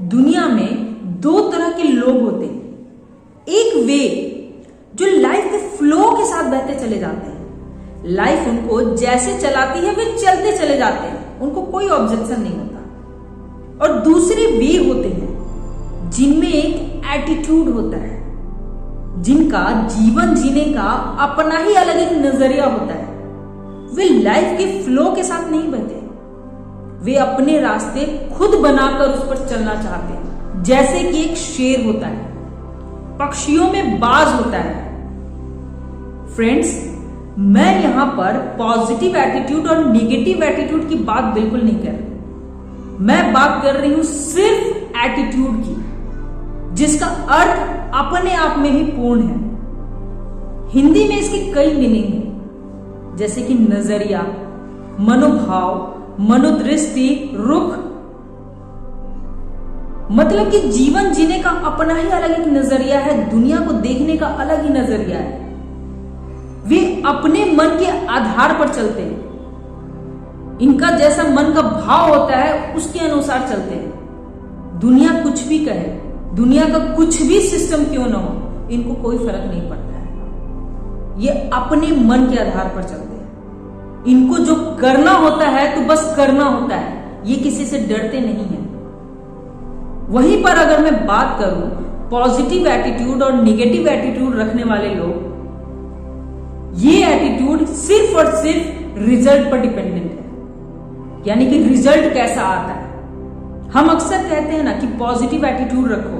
दुनिया में दो तरह के लोग होते हैं। एक वे जो लाइफ के फ्लो के साथ बहते चले जाते हैं, लाइफ उनको जैसे चलाती है वे चलते चले जाते हैं, उनको कोई ऑब्जेक्शन नहीं होता। और दूसरे वे होते हैं जिनमें एक एटीट्यूड होता है, जिनका जीवन जीने का अपना ही अलग एक नजरिया होता है। वे लाइफ के फ्लो के साथ नहीं बहते, वे अपने रास्ते खुद बनाकर उस पर चलना चाहते हैं। जैसे कि एक शेर होता है, पक्षियों में बाज होता है। फ्रेंड्स, मैं यहां पर पॉजिटिव एटीट्यूड और निगेटिव एटीट्यूड की बात बिल्कुल नहीं कर रही। मैं बात कर रही हूं सिर्फ एटीट्यूड की, जिसका अर्थ अपने आप में ही पूर्ण है। हिंदी में इसकी कई मीनिंग है, जैसे कि नजरिया, मनोभाव, मनोदृष्टि, रुख। मतलब कि जीवन जीने का अपना ही अलग एक नजरिया है, दुनिया को देखने का अलग ही नजरिया है। वे अपने मन के आधार पर चलते हैं, इनका जैसा मन का भाव होता है उसके अनुसार चलते हैं। दुनिया कुछ भी कहे, दुनिया का कुछ भी सिस्टम क्यों ना हो, इनको कोई फर्क नहीं पड़ता है। ये अपने मन के आधार पर चलते हैं। इनको जो करना होता है तो बस करना होता है, ये किसी से डरते नहीं है। वहीं पर अगर मैं बात करूं पॉजिटिव एटीट्यूड और निगेटिव एटीट्यूड रखने वाले लोग, ये एटीट्यूड सिर्फ और सिर्फ रिजल्ट पर डिपेंडेंट है, यानी कि रिजल्ट कैसा आता है। हम अक्सर कहते हैं ना कि पॉजिटिव एटीट्यूड रखो,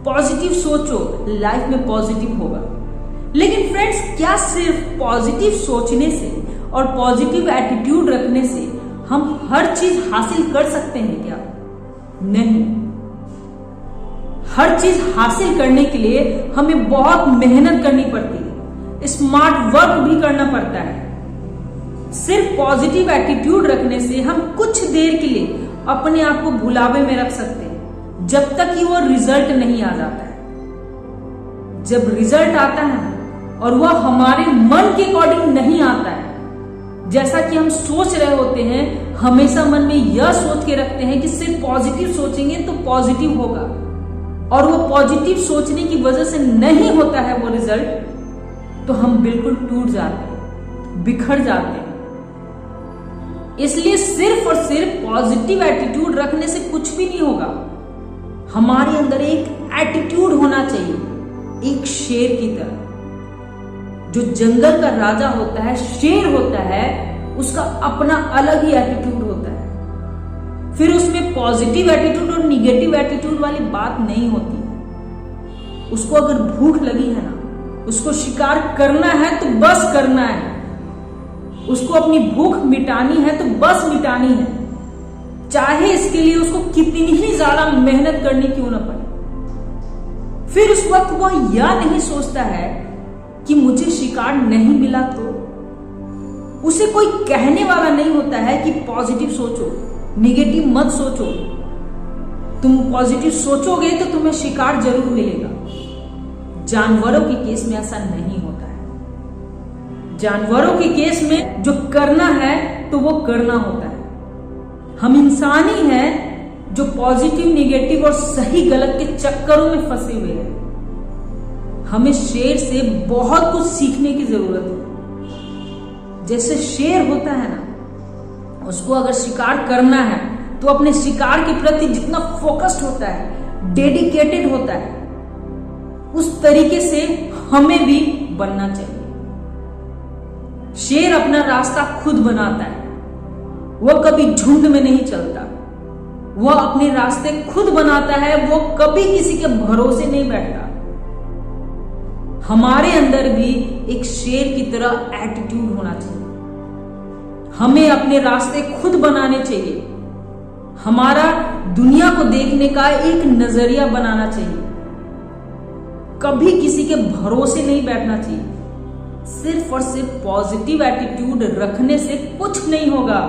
पॉजिटिव सोचो, लाइफ में पॉजिटिव होगा। लेकिन फ्रेंड्स, क्या सिर्फ पॉजिटिव सोचने से और पॉजिटिव एटीट्यूड रखने से हम हर चीज हासिल कर सकते हैं क्या? नहीं। हर चीज हासिल करने के लिए हमें बहुत मेहनत करनी पड़ती है, स्मार्ट वर्क भी करना पड़ता है। सिर्फ पॉजिटिव एटीट्यूड रखने से हम कुछ देर के लिए अपने आप को भुलावे में रख सकते हैं, जब तक कि वो रिजल्ट नहीं आ जाता है। जब रिजल्ट आता है और वह हमारे मन के अकॉर्डिंग नहीं आता है, जैसा कि हम सोच रहे होते हैं, हमेशा मन में यह सोच के रखते हैं कि सिर्फ पॉजिटिव सोचेंगे तो पॉजिटिव होगा, और वो पॉजिटिव सोचने की वजह से नहीं होता है वो रिजल्ट, तो हम बिल्कुल टूट जाते हैं, बिखर जाते हैं। इसलिए सिर्फ और सिर्फ पॉजिटिव एटीट्यूड रखने से कुछ भी नहीं होगा। हमारे अंदर एक एटीट्यूड होना चाहिए, एक शेर की तरह। जो जंगल का राजा होता है, शेर होता है, उसका अपना अलग ही एटीट्यूड होता है। फिर उसमें पॉजिटिव एटीट्यूड और निगेटिव एटीट्यूड वाली बात नहीं होती। उसको अगर भूख लगी है ना, उसको शिकार करना है तो बस करना है, उसको अपनी भूख मिटानी है तो बस मिटानी है, चाहे इसके लिए उसको कितनी ही ज्यादा मेहनत करनी क्यों ना पड़े। फिर उस वक्त वह यह नहीं सोचता है कि मुझे शिकार नहीं मिला तो। उसे कोई कहने वाला नहीं होता है कि पॉजिटिव सोचो, निगेटिव मत सोचो। तुम पॉजिटिव सोचोगे तो तुम्हें शिकार जरूर मिलेगा। जानवरों के केस में ऐसा नहीं होता है। जानवरों के केस में जो करना है तो वो करना होता है। हम इंसान ही हैं जो पॉजिटिव, निगेटिव और सही गलत के चक्करों में फंसे हुए हैं। हमें शेर से बहुत कुछ सीखने की जरूरत है। जैसे शेर होता है ना, उसको अगर शिकार करना है तो अपने शिकार के प्रति जितना फोकस्ड होता है, डेडिकेटेड होता है, उस तरीके से हमें भी बनना चाहिए। शेर अपना रास्ता खुद बनाता है, वह कभी झुंड में नहीं चलता, वह अपने रास्ते खुद बनाता है, वो कभी किसी के भरोसे नहीं बैठता। हमारे अंदर भी एक शेर की तरह एटीट्यूड होना चाहिए। हमें अपने रास्ते खुद बनाने चाहिए। हमारा दुनिया को देखने का एक नजरिया बनाना चाहिए। कभी किसी के भरोसे नहीं बैठना चाहिए। सिर्फ और सिर्फ पॉजिटिव एटीट्यूड रखने से कुछ नहीं होगा।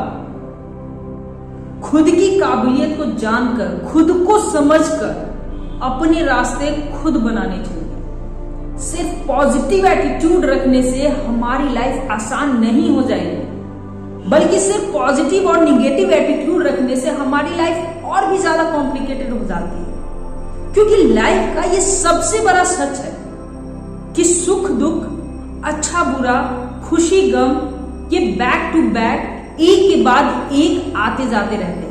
खुद की काबिलियत को जानकर, खुद को समझकर अपने रास्ते खुद बनाने चाहिए। सिर्फ पॉजिटिव एटीट्यूड रखने से हमारी लाइफ आसान नहीं हो जाएगी, बल्कि सिर्फ पॉजिटिव और निगेटिव एटीट्यूड रखने से हमारी लाइफ और भी ज्यादा कॉम्प्लिकेटेड हो जाती है। क्योंकि लाइफ का ये सबसे बड़ा सच है कि सुख दुख, अच्छा बुरा, खुशी गम, ये बैक टू बैक एक के बाद एक आते जाते रहते हैं।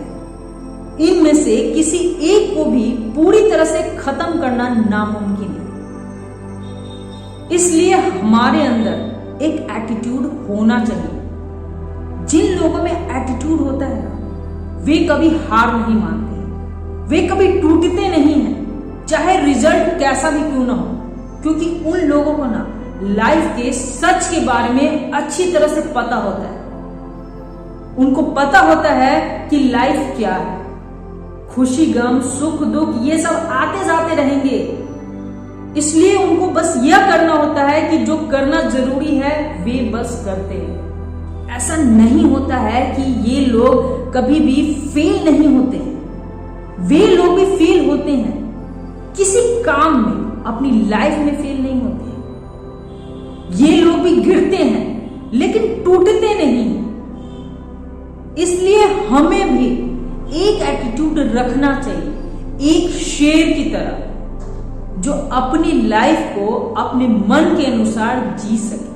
इनमें से किसी एक को भी पूरी तरह से खत्म करना नामुमकिन है। इसलिए हमारे अंदर एक एटीट्यूड होना चाहिए। जिन लोगों में एटीट्यूड होता है ना, वे कभी हार नहीं मानते, वे कभी टूटते नहीं हैं, चाहे रिजल्ट कैसा भी क्यों ना हो, क्योंकि उन लोगों को ना लाइफ के सच के बारे में अच्छी तरह से पता होता है। उनको पता होता है कि लाइफ क्या है, खुशी गम सुख दुख ये सब आते जाते रहेंगे। इसलिए उनको बस यह करना होता है कि जो करना जरूरी है वे बस करते हैं। ऐसा नहीं होता है कि ये लोग कभी भी फेल नहीं होते हैं, वे लोग भी फेल होते हैं, किसी काम में, अपनी लाइफ में फेल नहीं होते हैं। ये लोग भी गिरते हैं लेकिन टूटते नहीं। इसलिए हमें भी एक एटीट्यूड रखना चाहिए, एक शेर की तरह, जो अपनी लाइफ को अपने मन के अनुसार जी सके।